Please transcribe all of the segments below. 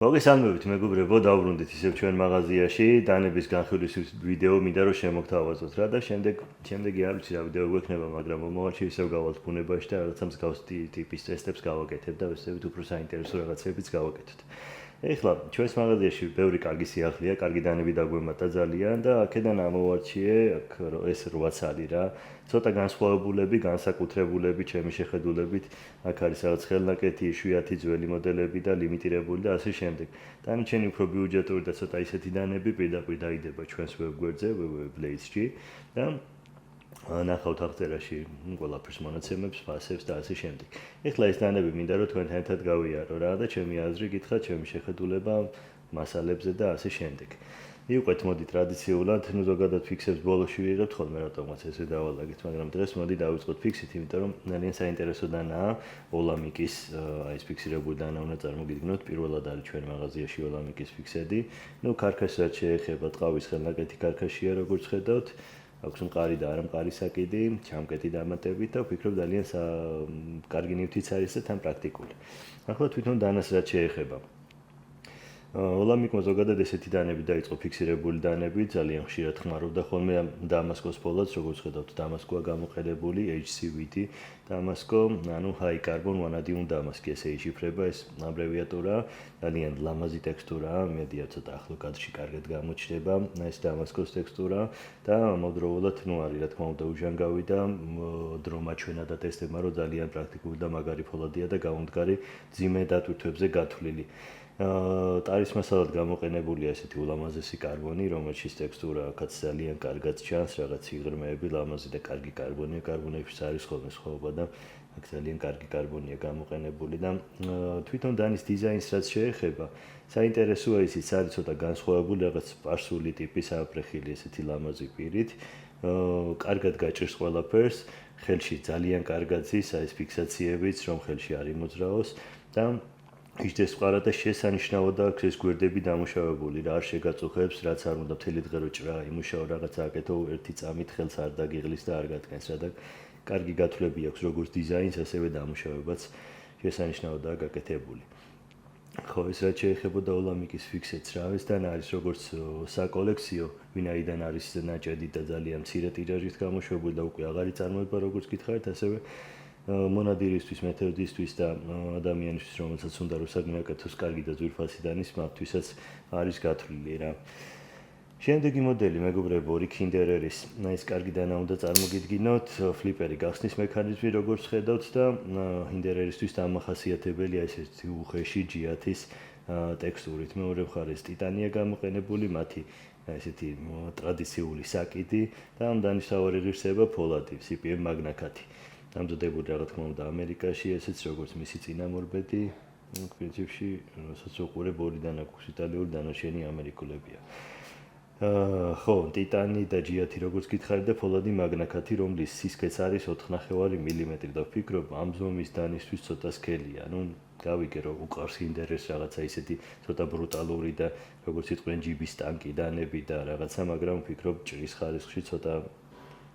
მოგესალმებით მეგობრებო, დავბრუნდით ისევ ჩვენ მაღაზიაში, დანების განხილვის ვიდეო მინდა რომ შემოგთავაზოთ რა და შემდეგი არ ვიცი რა ვიდეო გვექნება, მაგრამ მომავალში ისევ გავალთ ბუნებაში და რაღაცა მსგავს ტიპის ტესტებს გავაკეთებ და ესევით უფრო საინტერესო რაღაცებიც გავაკეთოთ. ეხლა ჩვენს მაღაზიაში ბევრი კარგი სიახლეა, კარგი დანები დაგვემატა ძალიან და აქედან ამოვარჩიე ეს 8 ცალი რა. ცოტა განსხვავებულები, განსაკუთრებულები ჩემი შეხედულებით, აქ არის რაღაც ხელნაკეთი, იშვიათი ძველი მოდელები და ლიმიტირებული და ასე შემდეგ. დანარჩენი უფრო ბიუჯეტური და ცოტა ისეთი დანები პირდაპირ დაიდება ჩვენს ვებგვერდზე www.blaze.gt და ნახავთ აღწერაში ყველაფერს მონაცემებს, ფასებს და ასე შემდეგ. ეხლა ეს დანები მინდა რომ თქვენთან ერთად გავიარო რა და ჩემი აზრი გითხრათ, ჩემი შეხედულება მასალებზე და ასე შემდეგ. მივყვეთ მოდი ტრადიციულად, ზოგადად ფიქსებს ბოლოში ვიღებთ ხოლმე რატომაც ესე დავალაგეთ, მაგრამ დღეს მოდი დავიწყოთ ფიქსით, იმიტომ რომ ძალიან საინტერესო დანაა ოლამიკის ეს ფიქსირებული დანა უნდა წარმოგიდგინოთ, პირველად არის ჩვენ მაღაზიაში ოლამიკის ფიქსები. ქარქაშსაც შეეხება, ტყავის ხელნაკეთი ქარქაშია, როგორც ხედავთ. აქვს მყარი და არამყარი საკიდი, ჩამკეტი დამატებით და ვფიქრობ ძალიან კარგი ნივთიც არის და თან პრაქტიკული. ახლა თვითონ დანას რაც შეეხება. ოლამიკმა ზოგადად ესეთი დანები დაიწყო ფიქსირებული დანები, ძალიან ხშირად ხმარობდა ხოლმე დამასკოს ფოლადს, როგორც ხედავთ, დამასკოა გამოყენებული HCVD, დამასკო, ანუ high carbon vanadium დამასკი, ესე იშიფრება ეს აბრევიატურა, ძალიან ლამაზი ტექსტურაა, მედია ცოტა ახლო კადრში კარგად გამოჩნდება, ეს დამასკოს ტექსტურა და ამავდროულად, არის რა თქმა უნდა უჟანგავი და დრო მაჩვენა და ტესტებმა, რომ ძალიან პრაქტიკული და მაგარი ფოლადია და გამომდგარი ძიმე დატვირთვებზე გათვლილი. ტარის მასალად გამოყენებულია ესეთი ულამაზესი კარბონი, რომელშიც ტექსტურა აქაც ძალიან კარგად ჩანს, რაღაც სიღრმეები, ლამაზი და კარგი კარბონია, კარბონებში არის ხოლმე სხვაობა და აქ ძალიან კარგი კარბონია გამოყენებული და თვითონ დანის დიზაინს რაც შეეხება, საინტერესოა ისიც არის ცოტა განსხვავებული, რაღაც სპარსული ტიპის აფრეხილი ესეთი ლამაზი პირით, კარგად გაჭირს ყველაფერს, ხელში ძალიან კარგად ზის ეს ფიქსაციებიც, რომ ხელში არ იმოძრაოს და იჯდეს ყარა და შესანიშნავად აქვს ეს გვერდები დამუშავებული, რა არ შეგაწუხებს, რაც არ უნდა მთელი დღე რო ჭრა იმუშაო რაღაცა აკეთო, ერთი წამით ხელს არ დაგიღლის და არ გატკენს რა და კარგი გათვლები აქვს როგორც დიზაინს, ასევე დამუშავებაც შესანიშნავადაა გაკეთებული. ხო, ეს რაც შეეხებოდა ოლამიკის ფიქსებს რა, ეს დან არის როგორც საკოლექციო, ვინაიდან არის ნაჭედი და ძალიან მცირე ტირაჟით გამოშვებული და უკვე აღარ იწარმოება როგორც გითხარით, ასევე მონადირისთვის, მეთოდისტვის და ადამიანისთვის, რომელსაც უნდა რომ საგმეაკეთოს კარგი და ძვირფასი დანის, მათთვისაც არის გათვლილი რა. შემდეგი მოდელი, მეგობრებო, ორი Kindereris, ეს კარგი დანა უნდა წარმოგიდგინოთ, ფლიპერი გახსნის მექანიზმი, როგორც ხედავთ და Kindereris-თვის დამახასიათებელია ესეთი უხეში ჯიათის ტექსტურით. მეორე მხარეს ტიტანია გამოყენებული, მათი ესეთი ტრადიციული საკიდი და ამ დანის სავარი ღირსება ფოლადი, CPM მაგნაკათი. დამზადებული რა თქმა უნდა ამერიკაში, ესეც როგორც მისი წინამორბედი, პრინციპში, რასაც უყურებ ორი დანა გვაქვს იტალიური, დანარჩენი ამერიკულებია. ხო, ტიტანი და ჯიათი როგორც გითხარით და ფოლადი მაგნაკათი, რომლის სისქეც არის 4.5 მმ და ვფიქრობ ამ ზომის დანისთვის ცოტა სქელია. გავიგე რომ უყარს Kindereris რაღაცა ისეთი ცოტა ბრუტალური და როგორც იყვნენ ჯიბის ტანკი დანები და რაღაცა, მაგრამ ვფიქრობ ჭრის ხარისხში ცოტა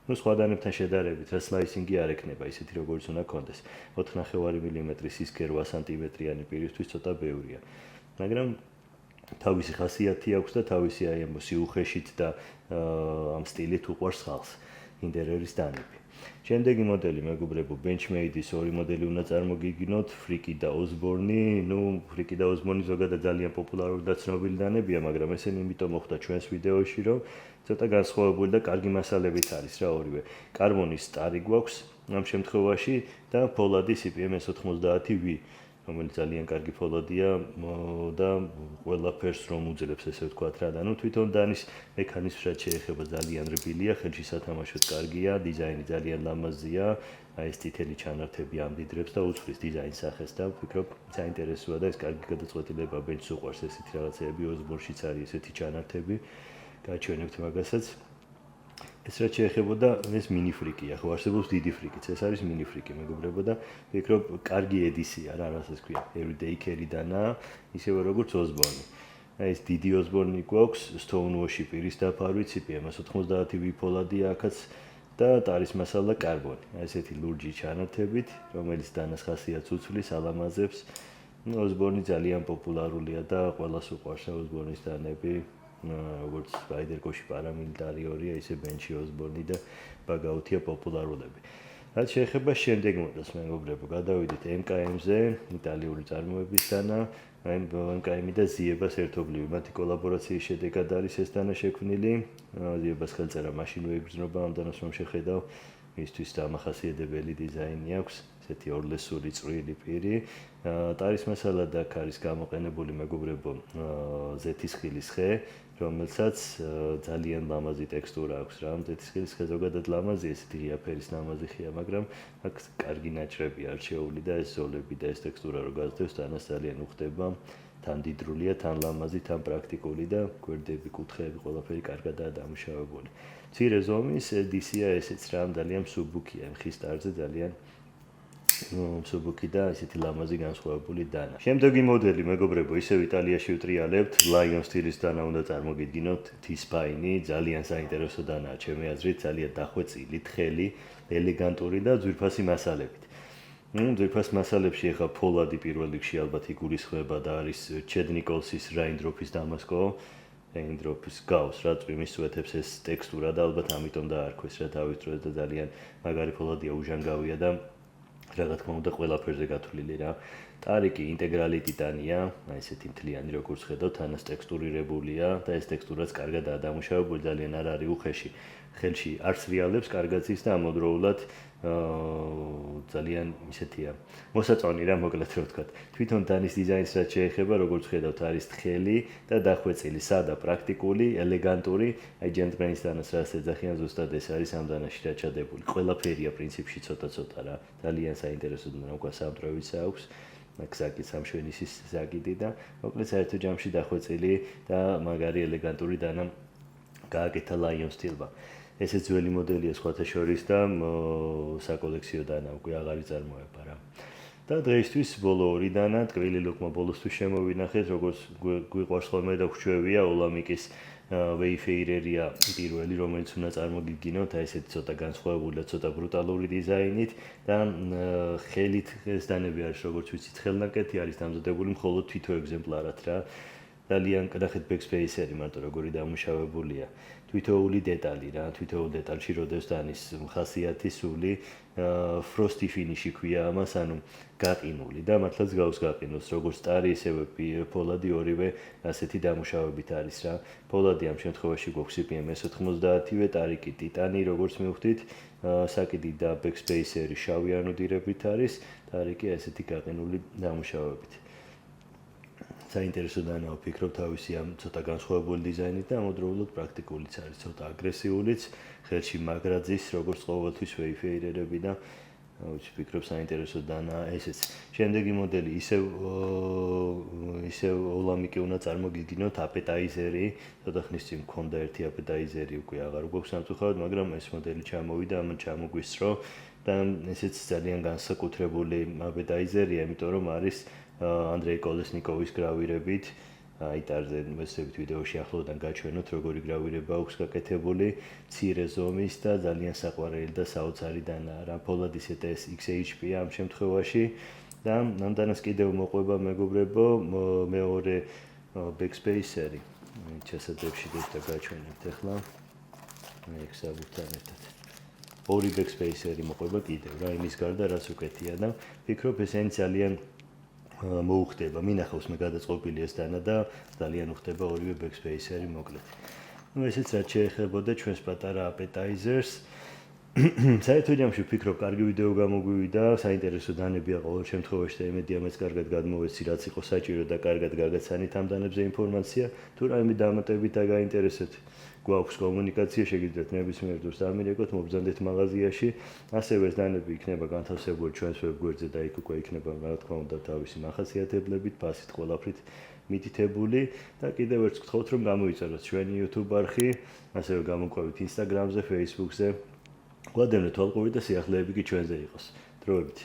სხვა დანებთან შედარებით, რა სლაისინგი არ ექნება ისეთი როგორც უნდა კონდეს. 4.5 მმ სისქე 8 სანტიმეტრიანი პირისთვის ცოტა ბევრია. მაგრამ თავისი ხასიათი აქვს და თავისი აი ამ სიუხეშით და ამ სტილით უყვარს ხალხს Kindereris დანები. შემდეგი მოდელი, მეგობრებო, Benchmade-ის ორი მოდელი უნდა წარმოგიდგინოთ, Friki და Osborne. Friki და Osborne ზოგადად ძალიან პოპულარული და ცნობილი დანებია, მაგრამ ესენი იმიტომ მოხვდა ჩვენს ვიდეოში, რომ ცოტა განსხვავებული და კარგი მასალებით არის რა ორივე. კარბონის სტარი გვაქვს ამ შემთხვევაში და ფოლადი CPM 90V, რომელიც ძალიან კარგი ფოლადია და ყველაფერს რომ უძლებს, ესე ვთქვათ რა. თვითონ დანის მექანიზმს რაც შეეხება ძალიან რბილია, ხელში სათამაშოდ კარგია, დიზაინი ძალიან ლამაზია, ეს წითელი ჩანართები ამდიდრებს და უცვლის დიზაინის სახეს და ვფიქრობ საინტერესოა და ეს კარგი გადაწყვეტილება Bench-ს უყვარს ესეთი რაღაცეები, Osborne-შიც არის ესეთი ჩანართები. გაჩვენებთ მაგასაც. ეს რაც შეეხებოდა ეს mini friki-ია, ხო არსებობს დიდი friki-ც, ეს არის mini friki, მეგობრებო და ვფიქრობ კარგი ედისია რა, რასაც ქვია, everyday carry დანა, ისევე როგორც Osborne. ეს დიდი Osborne გვაქვს, Stonewash-ი პირის დაფარვით, CPM 90V ფოლადია აქაც და ტარის მასალა კარბონი. ესეთი ლურჯი ჩანართებით, რომელიც დანას ხასიათს უცვლის, ალამაზებს ოსბორნი ძალიან პოპულარულია და ყველას უყვარს ოსბორნის დანები, როგორც სპაიდერკოში პარამილიტარიორია, ისე ბენჩი ოსბორნი და ბაგაუთია პოპულარულები. რაც შეეხება შემდეგ მოდელს, მეგობრებო, გადავიდეთ MKM-ზე, იტალიური წარმოების დანა, MKM და Ziebas ერთობლივი, მათი კოლაბორაციის შედეგად არის ეს დანა შექმნილი. Ziebas ხელწერა მაშინვე იგრძნობა, ამდენს რომ შეხედავ, მისთვის დამახასიათებელი დიზაინი აქვს. ესეთი ორლესური წვრილი პირი. ტარის მასალა და არის გამოყენებული მეგობრებო ზეთისხილის ხე, რომელსაც ძალიან ლამაზი ტექსტურა აქვს რა. ზეთისხილის ხე ზოგადად ლამაზია, ესეთი ღია ფერის ლამაზი ხეა, მაგრამ აქ კარგი ნაჭრები არჩეული და ეს ზოლები და ეს ტექსტურა რო გაზრდებს, თანას ძალიან უხდება. თან დიდრულია, თან ლამაზი, თან პრაქტიკული და გვერდები, კუთხეები, ყველაფერი კარგადაა დამუშავებული. მცირე ზომის DC-ა ესეც რა, ძალიან მსუბუქია, ხის ტარზე ძალიან მსუბუქი და ისეთი ლამაზი განსხვავებული დანა. შემდეგი მოდელი, მეგობრებო, ისევ იტალიაში ვტრიალებთ, Lion სტილის დანა უნდა წარმოგიდგინოთ, T-Spine, ძალიან საინტერესო დანაა, ჩემი აზრით, ძალიან დახვეწილი, თხელი, ელეგანტური და ძვირფასი მასალებით. ძვირფას მასალებში ახლა ფოლადი პირველ რიგში ალბათ იგულისხმება და არის Chad Nicholls-ის Raindrops-ის დამასკო, Raindrops გავს რა წვიმის სვეტებს ეს ტექსტურა და ალბათ ამიტომ დაარქვეს რა თავის დროზე და ძალიან მაგარი ფოლადია, უჟანგავია და რა თქმა უნდა ყველაფერზე გათვლილი რა. ტარიკი ინტეგრალი ტიტანია, აი ესეთი მთლიანი როგორც ხედავთ, თანას ტექსტურირებულია და ეს ტექსტურაც კარგადაა დამუშავებული, ძალიან არ არის უხეში. ხელში არც რეალებს კარგად ის და ამავდროულად ძალიან ისეთია მოსაწონი რა მოკლედ რო ვთქვათ. თვითონ დანის დიზაინს რაც შეეხება, როგორც ხედავთ, არის თხელი და დახვეწილი, სადა, პრაქტიკული, ელეგანტური, აი ჯენტლმენის დანას რაც ეძახიან ზუსტად ეს არის ამ დანაში დაჩადებული. ყველაფერია პრინციპში ცოტა-ცოტა რა. ძალიან საინტერესო და უკვე სამწრევიც აქვს. გზაკიც სამშვენისის ზაკიდი და მოკლედ საერთო ჯამში დახვეწილი და მაგარი ელეგანტური დანა გააკეთა Lion სტილმა. ესეც ძველი მოდელია სხვათა შორის და საკოლექციო დანა უკვე აღარ იწარმოება რა. და დღეისთვის ბოლო ორი დანა, ტკბილი ლოკმა ბოლოსთვის შემოვინახეთ, როგორც გვიყვარს ხოლმე და გვჩვევია ოლამიკის Wayfarerია პირველი, რომელიც უნდა წარმოგიდგინოთ, აი ესეთი ცოტა განსხვავებული და ცოტა ბრუტალური დიზაინით და ხელით ეს დანები არის როგორც ვიცით ხელნაკეთი არის დამზადებული მხოლოდ თითო ეგზემპლარად რა. ძალიან კნახეთ backspace-ერი მარტო როგორი დამუშავებულია. თითოეული დეტალი რა, თითოეულ დეტალში როდეს დანის ხასიათი სული frosty finish-ი ქვია ამას, ანუ გაყინული და მართლაც გავს გაყინულს, როგორც ტარი, ისევე ფოლადი ორივე ასეთი დამუშავებით არის რა. ფოლადი ამ შემთხვევაში გვაქვს CPM-90-ვე, ტარიკი ტიტანი, როგორც მივხვდით, საკიდი და backspace-ერი შავი ანოდირებით არის, ტარიკი ასეთი გაყინული დამუშავებით. საინტერესო დანა ვფიქრობ თავისი ამ ცოტა განსხვავებული დიზაინით და ამავდროულად პრაქტიკულიც არის, ცოტა აგრესიულიც, ხელში მაგრაძის, როგორც ყოველთვის Wayfarerები და ვფიქრობ საინტერესო დანა ესეც. შემდეგი მოდელი ისევ ოლამიკი უნდა წარმოგიდგინოთ, აპეტაიზერი, ცოტა ხნის წინ მქონდა ერთი აპეტაიზერი, უკვე აღარ გვაქვს სამწუხაროდ, მაგრამ ეს მოდელი ჩამოვიდა, ამან ჩამოგვისწრო და ესეც ძალიან განსაკუთრებული აპეტაიზერია, იმიტომ რომ არის Andrei Kolesnikovs გრავირებით, აი ტარზე მესებით ვიდეოში ახლოდან გაჩვენოთ, როგორი გრავირება აქვს გაკეთებული, მცირე ზომის და ძალიან საყვარელი და საოცარი დანაა რა. ფოლადის ETS XHP-ა ამ შემთხვევაში და ამდანას კიდევ მოყვება მეგობრებო, მეორე backspace-ერი. შესაძლებში და გაჩვენებთ ახლა. აი ხსაბუთან ერთად. ორი backspace-ერი მოყვება კიდევ რა, იმის გარდა რაც უკეთია და ვფიქრობ ესენი ძალიან მოუხდება, მინახავს მე გადაწყობილი ეს დანა და ძალიან უხდება ორივე backspace-ერი მოკლედ. ესეც რაც შეეხებოდა ჩვენს პატარა appetizers. საერთო ჯამში ვფიქრობ, კარგი ვიდეო გამოგვივიდა, საინტერესო დანებია ყოველ შემთხვევაში და იმედია მეც კარგად გადმოვეცი, რაც იყო საჭირო და კარგად გაგაცანით ამ დანებზე ინფორმაცია. თუ რაიმე დამატებით და გაინტერესებთ, გვაქვს კომუნიკაცია, შეგიძლიათ ნებისმიერ დროს დამირეკოთ, მობრძანდეთ მაღაზიაში. ასევე ეს დანები იქნება განთავსებული ჩვენს ვებგვერდზე და იქ უკვე იქნება რა თქმა უნდა თავისი მახასიათებლებით, ფასით, ყველაფრით მითითებული და კიდევ ერთხელ გთხოვთ რომ გამოიწეროთ ჩვენი YouTube არხი, ასევე გამოგვყვებით Instagram-ზე, Facebook-ზე. გვადევნეთ თვალყური და სიახლეები კი ჩვენზე იყოს. დროებით.